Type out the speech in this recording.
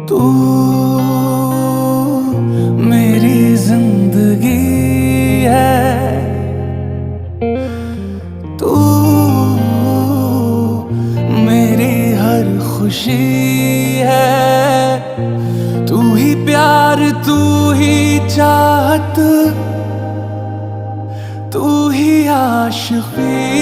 तू मेरी जिंदगी है, तू मेरी हर खुशी है। तू ही प्यार, तू ही चाहत, तू ही आशिकी